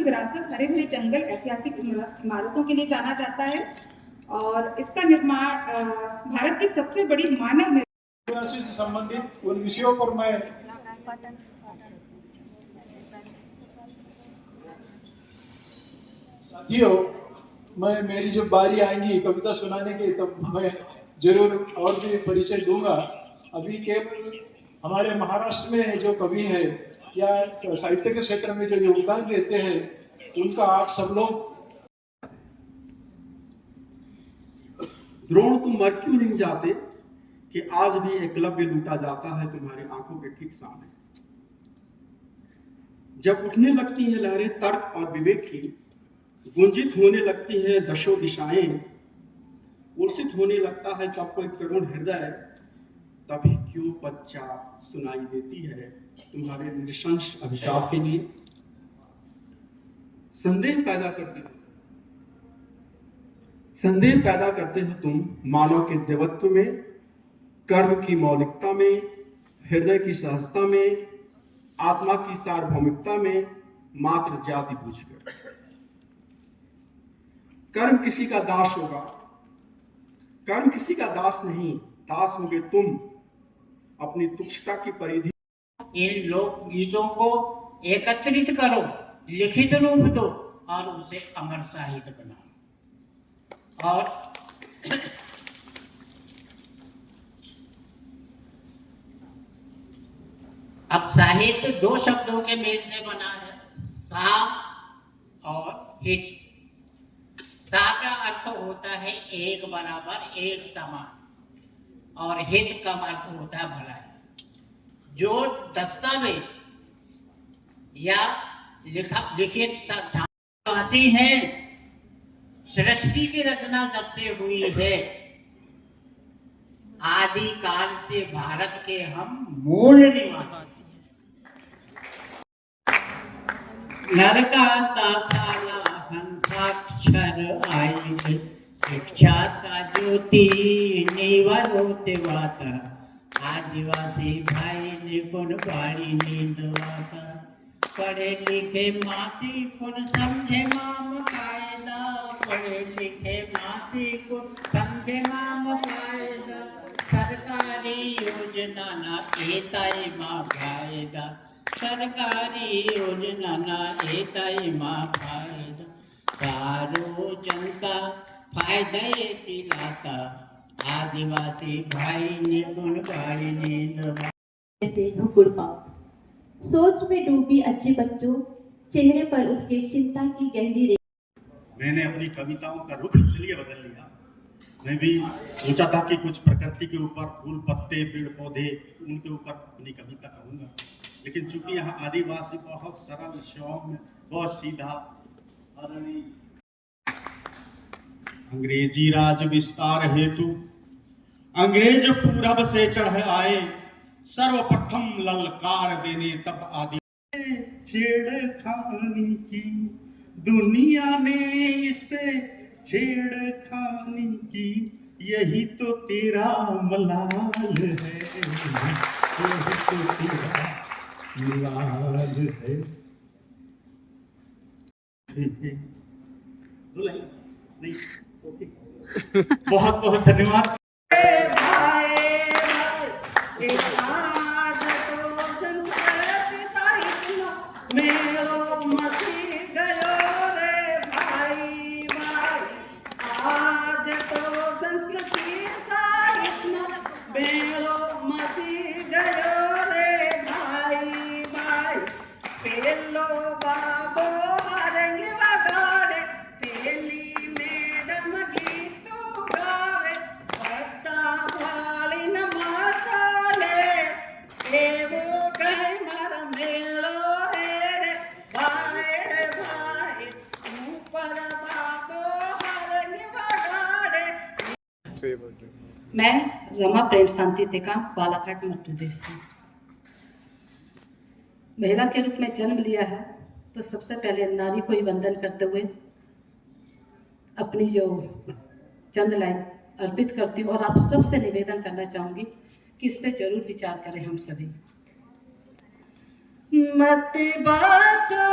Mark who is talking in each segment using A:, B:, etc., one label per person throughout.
A: की विरासत हरे भरे जंगल, ऐतिहासिक इमारतों के लिए जाना जाता है और इसका निर्माण भारत की सबसे बड़ी मानव
B: से संबंधित उन विषयों पर मैं साथियों, मेरी जब बारी आएगी कविता सुनाने की तब मैं जरूर और भी परिचय दूंगा। अभी केवल हमारे महाराष्ट्र में जो कवि है या साहित्य के क्षेत्र में जो योगदान देते हैं उनका आप सब लोग।
C: द्रोण तुम मर क्यों नहीं जाते कि आज भी एकलव्य लूटा जाता है तुम्हारी आंखों के ठीक सामने। जब उठने लगती हैं लहरें तर्क और विवेक की, गुंजित होने लगती हैं दशों दिशाएं, उर्सित होने लगता है तब कोई करुण हृदय, तभी क्यों बच्चा सुनाई देती है तुम्हारे नृशंस अभिशाप के लिए। संदेह पैदा करते हो तुम मानव के देवत्व में, कर्म की मौलिकता में, हृदय की सहजता में, आत्मा की सार्वभौमिकता में, मात्र जाति पूछकर। कर्म किसी का दास होगा, कर्म किसी का दास नहीं, दास होगे तुम अपनी तुच्छता की परिधि।
D: इन लोक गीतों को एकत्रित करो, लिखित रूप दो और उसे अमर साहित्य बनाओ। और अब साहित्य दो शब्दों के मेल से बना है, सा और हित। सा का अर्थ होता है एक बराबर, एक समान, और हित का अर्थ होता है भलाई। जो दस्तावेज या लिखित साक्षी है, सृष्टि की रचना जब से हुई है, आदि काल से भारत के हम मूल निवासी। नरका तासाला हंसाक्षर आई, शिक्षा का ज्योति निवरोते वाता, आदिवासी भाई निपुण पाड़ी नींद वाता। पढ़े लिखे मासी कुन समझे माम कायदा, पढ़े लिखे मासी कुन समझे माम कायदा। सरकारी योजना ना एताई माँ फायदा, सरकारी योजना ना एताई माँ फायदा। सारो जनता फायदे दिलाता, आदिवासी भाई निपुण पाड़ी नींद।
E: जैसे हुकुर पाओ, सोच में डूबी अच्छे बच्चों, चेहरे पर उसके चिंता की गहरी रेखा।
C: मैंने अपनी कविताओं का रुख इसलिए बदल लिया, मैं भी सोचा था कि कुछ प्रकृति के ऊपर, फूल पत्ते पेड़ पौधे, उनके ऊपर अपनी कविता कहूंगा, लेकिन चूंकि यहाँ आदिवासी बहुत सरल, सौम्य, बहुत सीधा। अंग्रेजी राज विस्तार हेतु अंग्रेज पूरब से चढ़ आए, सर्वप्रथम ललकार देने तब आदि। छेड़खानी की दुनिया ने इसे छेड़खानी की, यही तो तेरा मलाल है, यही तो तेरा मलाल है। नहीं, ओके। बहुत बहुत धन्यवाद।
F: मैं रमा प्रेम शांति टेकाम बालाघाट मध्य प्रदेश से। महिला के रूप में जन्म लिया है तो सबसे पहले नारी को ही वंदन करते हुए अपनी जो चंद लाइन अर्पित करती हूँ, और आप सबसे निवेदन करना चाहूंगी कि इस पे जरूर विचार करें हम सभी। मत बाटो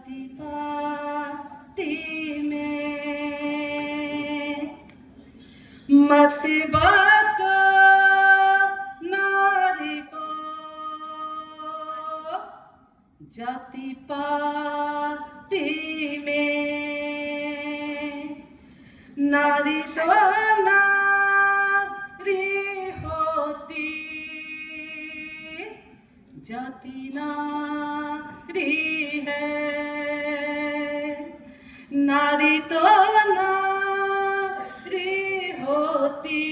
F: जाति पाति में मत बांटो नारी को जाति पाति में। नारी तो नारी होती जाति नारी है। नारी तो नारी होती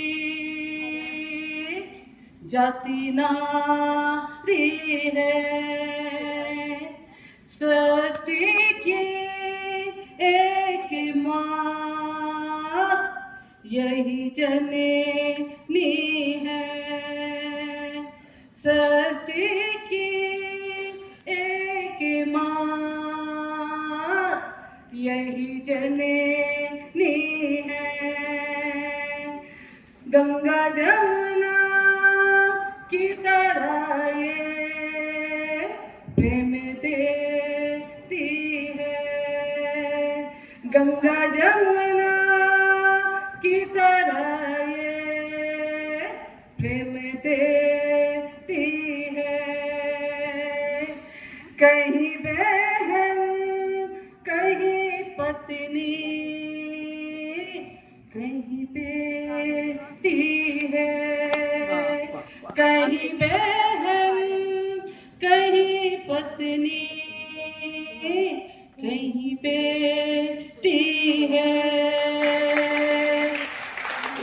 F: जाति नारी है। सृष्टि की एक माँ यही जननी है। सृष्टि की एक माँ यही जननी है। गंगा जमुना की तरह ये प्रेम देती है। गंगा जमुना की तरह ये प्रेम देती है। कहीं बहन कहीं पत्नी कहीं बेटी है। कहीं बहन कहीं पत्नी कहीं बेटी है।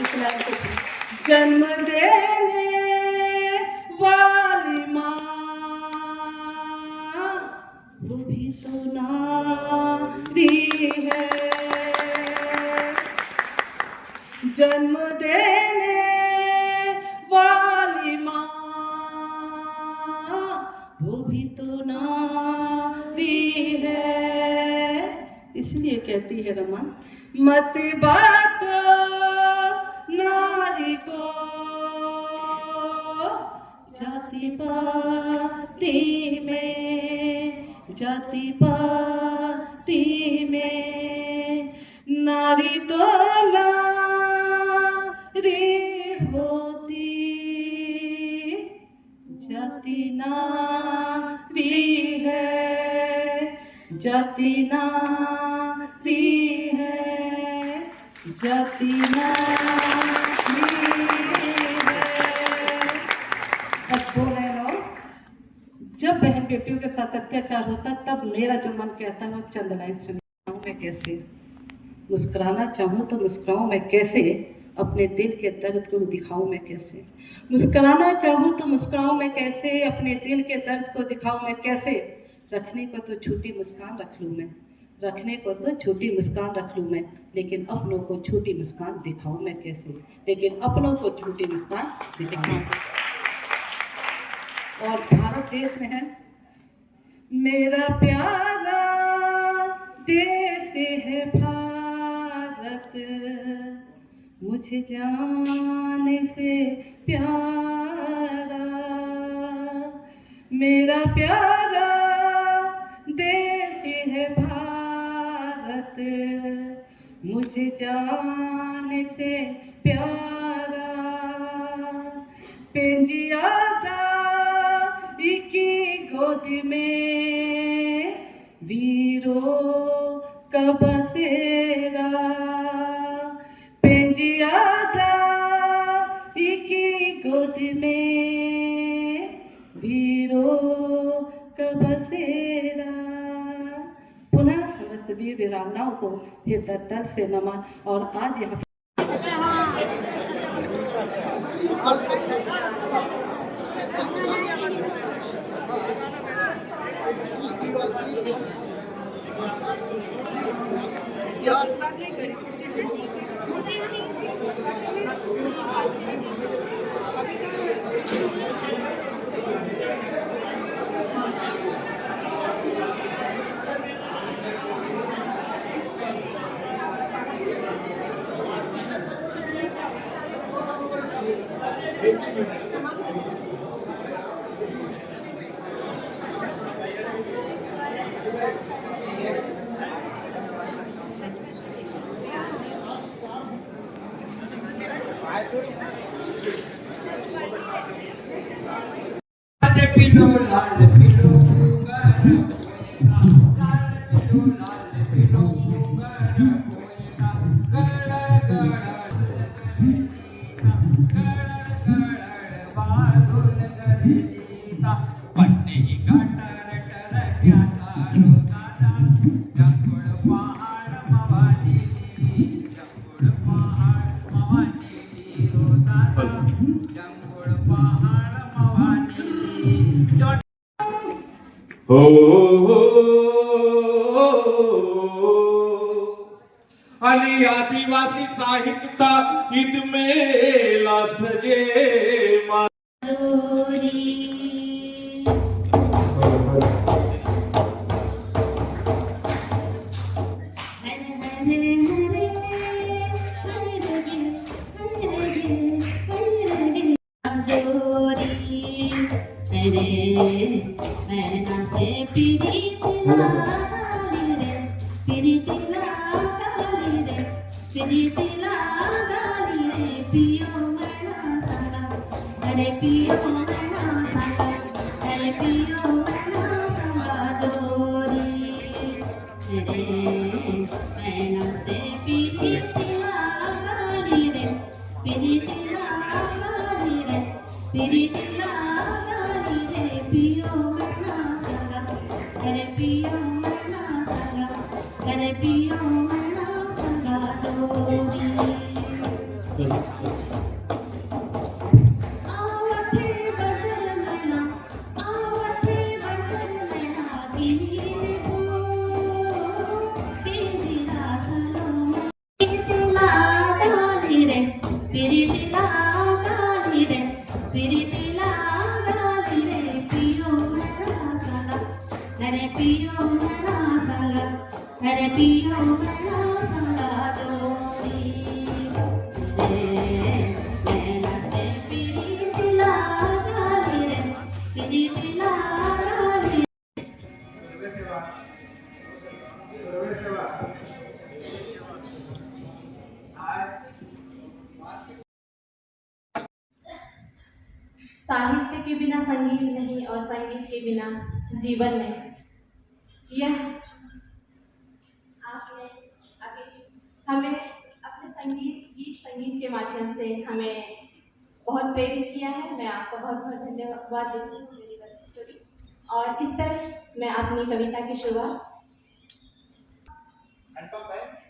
F: इस लाइन को सुनो। जन्म देने वाली माँ वो भी तो नारी है। जन्म देने वाली माँ वो भी तो नारी है। इसलिए कहती है रमा मत बांटो नारी को जाति पाति में। जाति पाति में नारी तो नारी होती जाति नारी है। जाति नारी है। जाति नारी है। बस बोल रहे लोग। जब बहन बेटियों के साथ अत्याचार होता तब मेरा जो मन कहता है वो चंद लाइन सुनाऊं मैं कैसे। मुस्कुराना चाहूँ तो मुस्कुराऊं मैं कैसे। अपने दिल के दर्द को दिखाऊं मैं कैसे। मुस्कुराना चाहूँ तो मुस्कुराऊं मैं कैसे। अपने दिल के दर्द को दिखाऊं मैं कैसे। रखने को तो झूठी मुस्कान रख लूँ मैं। रखने को तो झूठी मुस्कान रख लूँ मैं। लेकिन अपनों को झूठी मुस्कान दिखाऊं मैं कैसे। लेकिन अपनों को झूठी मुस्कान दिखाऊं। और भारत देश में है मेरा प्यारा देश है भारत मुझे जाने से प्यारा। मेरा प्यारा देश है भारत मुझे जाने से प्यारा। पेंजिया था की गोद में वीरों का बसेरा। पेंजिया था की गोद में वीरों का बसेरा। पुनः समस्त वीर वीरांगनाओं को हृदय तल से नमन। और आज यहाँ
G: आदिवासी भाषा संस्कृति इतिहास
H: पिलो लाल पिलो कुंगर कोयता लाल पिलो कुंगर कोयता गड़ बादुल करे जीता पन्नी गटर टर क्या तारो दादा जंगुड़ पहाड़ मवानी जंगुड़ पहाड़ मवानी रो दादा जंगुड़ पहाड़ मवानी
I: हो अली आदिवासी साहित्यता ईद मेला सजे
E: अरे पियो अरे पियो संगा जोरी रे मैना से पीरी गाली रे पीरी गाली रे पीरी गाली रे पियो मना संगा अरे पियो मना संगा अरे पियो मना संगा जोरी अरे पियो मना संगा अरे पियो मना संगा जोरी रे मैना से पीरी दिला गाली रे पीरी दिला गाली साहित्य के बिना संगीत नहीं और संगीत के बिना जीवन नहीं। यह आपने अभी हमें अपने गीत संगीत के माध्यम से हमें बहुत प्रेरित किया है। मैं आपका बहुत बहुत धन्यवाद देती हूँ मेरी लव स्टोरी। और इस तरह मैं अपनी कविता की शुरुआत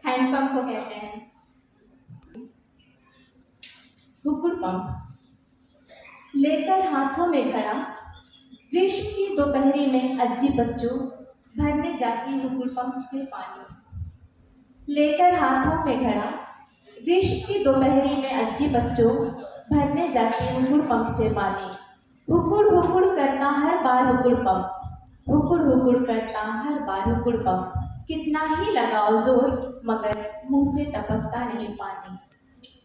E: हैंडपंप को कहते हैं। हुकुर पंप लेकर हाथों में घड़ा ग्रीष्म की दोपहरी में अज्जी बच्चों भरने जाती हुकुर पंप से पानी। लेकर हाथों में घड़ा ग्रीष्म की दोपहरी में अज्जी बच्चों भरने जाती हुकुर पंप से पानी। हुकुर हुकुर करता हर बार हुकुर पंप हुकुर हुकुर करता हर बार हुकुर पंप कितना ही लगाओ जोर मगर मुंह से टपकता नहीं पानी।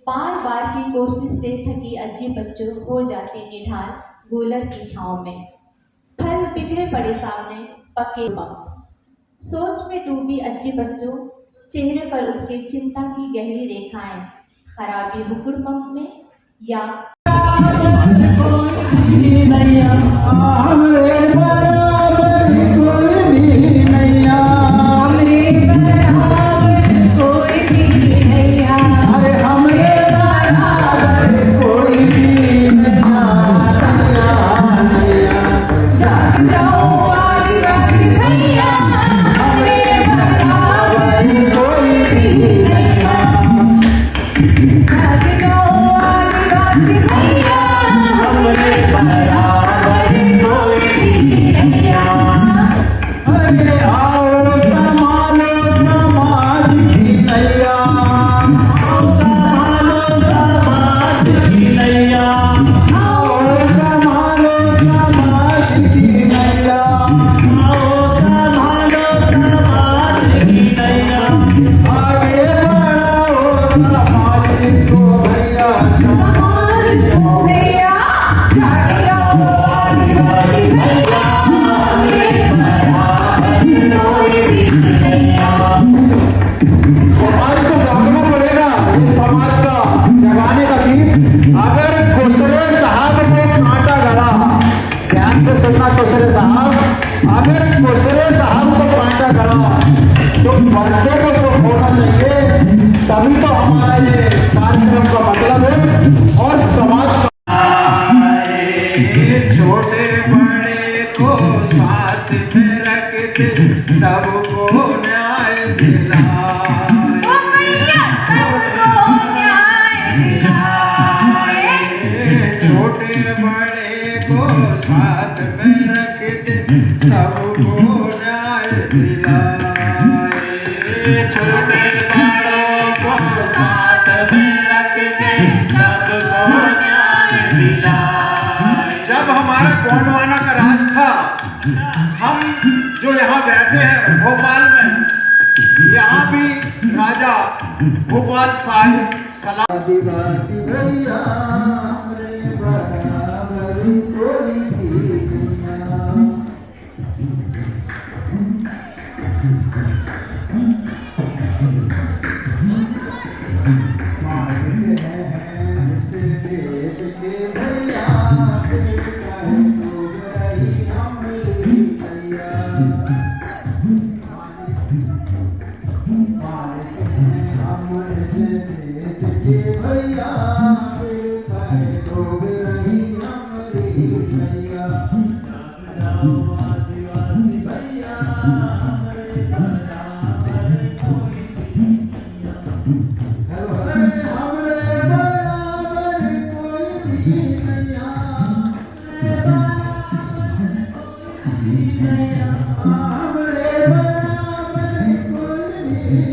E: बार बार की कोशिश से थकी अज्जी बच्चों हो जाती निढाल गूलर की छाँव में। फल बिखरे पड़े सामने पके पंप सोच में डूबी अज्जी बच्चों चेहरे पर उसके चिंता की गहरी रेखाएं। खराबी हुकुर पंप में या
H: छोटे बड़े को साथ में रखते सबको न्याय दिलाए। छोटे बड़ों को साथ में रखते सबको न्याय दिलाए। जब हमारा गोंडवाना का राज था, हम जो यहाँ बैठे हैं भोपाल में, यहाँ भी राजा भोपाल साहिब सलाम।
G: आदिवासी भैया हमरे बराबर कोई भी नहीं। मालिक हैं इस देश के भैया, बेटा है डूब रही हमरी भैया। मालिक हैं हम इस देश के भैया, बेटा है डूब रही हमरी भैया। आदिवासी भैया हमरे बराबर कोई भी नहीं। हमरे बराबर कोई भी नहीं। हमरे बराबर कोई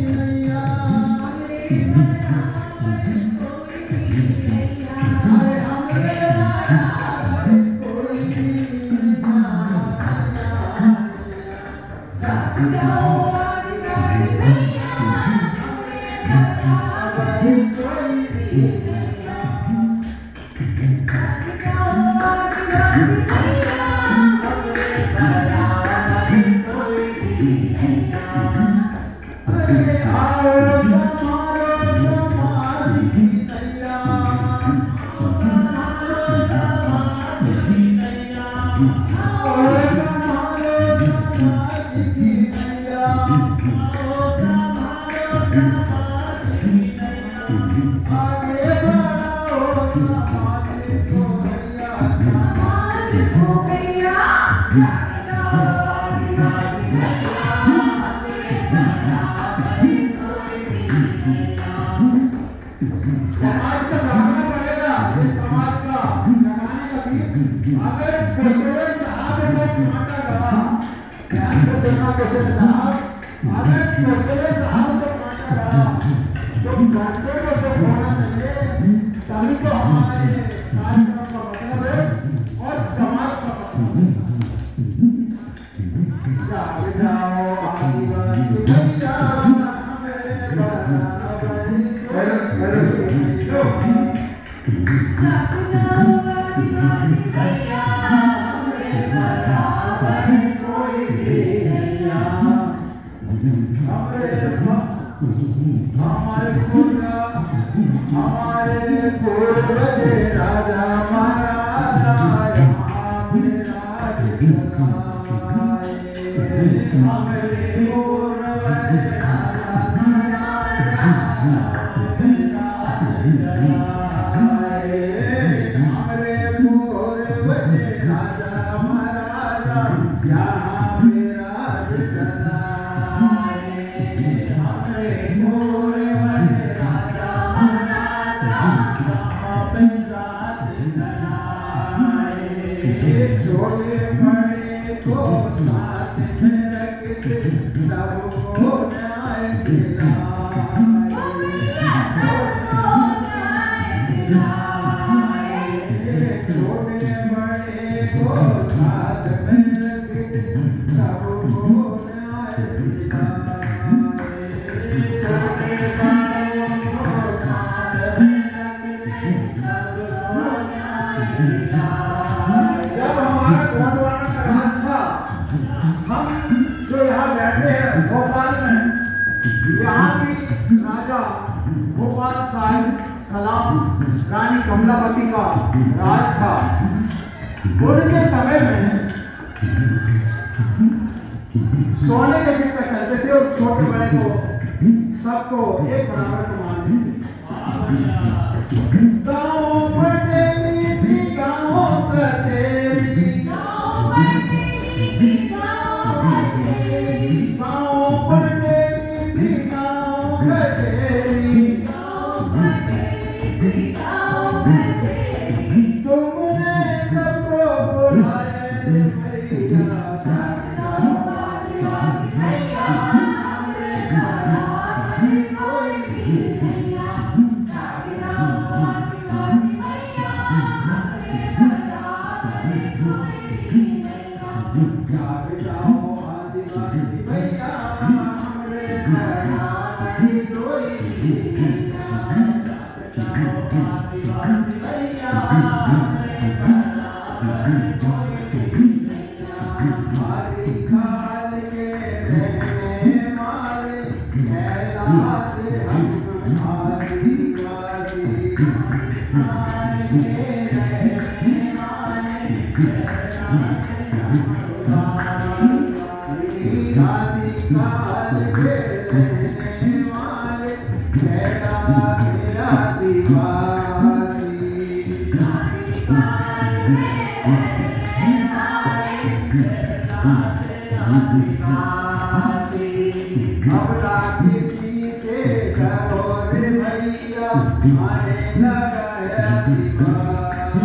G: भी नहीं। अरे हमरे बराबर कोई भी अरे आओ समारो समाज की नैया। आओ समारो समाज की नैया। आओ समारो समाज की नैया। आओ समारो समाज की नैया। आगे बढ़ाओ समाज को भैया। समाज को भैया जागो आदिवासी भैया, हमरे बराबर कोई भी नहीं। समाज का जागना पड़ेगा। ये समाज का जगाने का भी अगर कोशरे साहब को काटा गया, ध्यान से सुनना कोशरे साहब, अगर कोशरे साहब को काटा गया तो काटे को तो होना चाहिए, तभी तो हमारे कार्यक्रम का मतलब है और समाज का मतलब है। जाग जाओ आदिवासी भैया, हमरे बराबर कोई भी नहीं। जाग जाओ आदिवासी भैया, हमरे बराबर कोई भी नहीं। हमारे पूर्वज राजा महाराजा यहाँ पे राज चलाए। हमारे पूर्वज राजा महाराजा यहाँ पे राज चलाए। हमारे पूर्वज राजा महाराजा यहाँ पे राज चलाए। हमारे पूर्वज राजा महाराजा यहाँ पे राज चलाए। छोटे बड़े को साथ में रखते सबको न्याय दिलाए। छोटे बड़े को साथ में रखते सबको न्याय दिलाए। छोटे बड़े को साथ में रखते सबको न्याय दिलाए। जब हमारा गोंडवाना का राज था, हम जो यहाँ बैठे हैं भोपाल में, यहाँ भी राजा भोपाल साहिब सलाम रानी कमलापति का राज था। उनके समय में सोने के सिक्के चलते थे और छोटे बड़े को सबको एक बराबर को मानते थे। गाँव बटेली थी गाँव कचेरी। गाँव बटेली थी गाँव कचेरी। तुम अब ना किसी से डरो रे भैया आने लगा है दीवानी।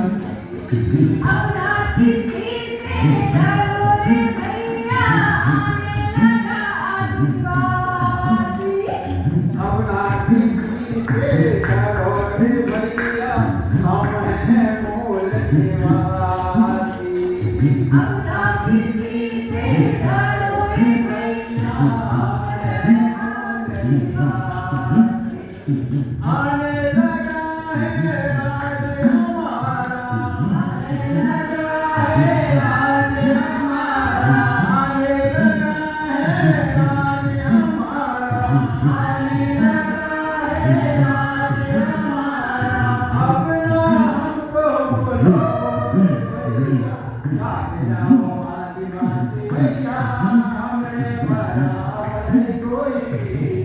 E: अब ना किसी से डरो रे भैया आने लगा आदिवासी।
G: अब ना किसी से डरो रे भैया हम हैं मूल निवासी।
E: अब ना किसी से डरो रे भैया
G: आने लगा है राज हमारा, आने लगा है राज हमारा, आने लगा है राज हमारा, आने लगा है राज हमारा। अब ना हमको बोलो भैया, जाने जाओ आदिवासी भैया, हमने बराबर कोई भी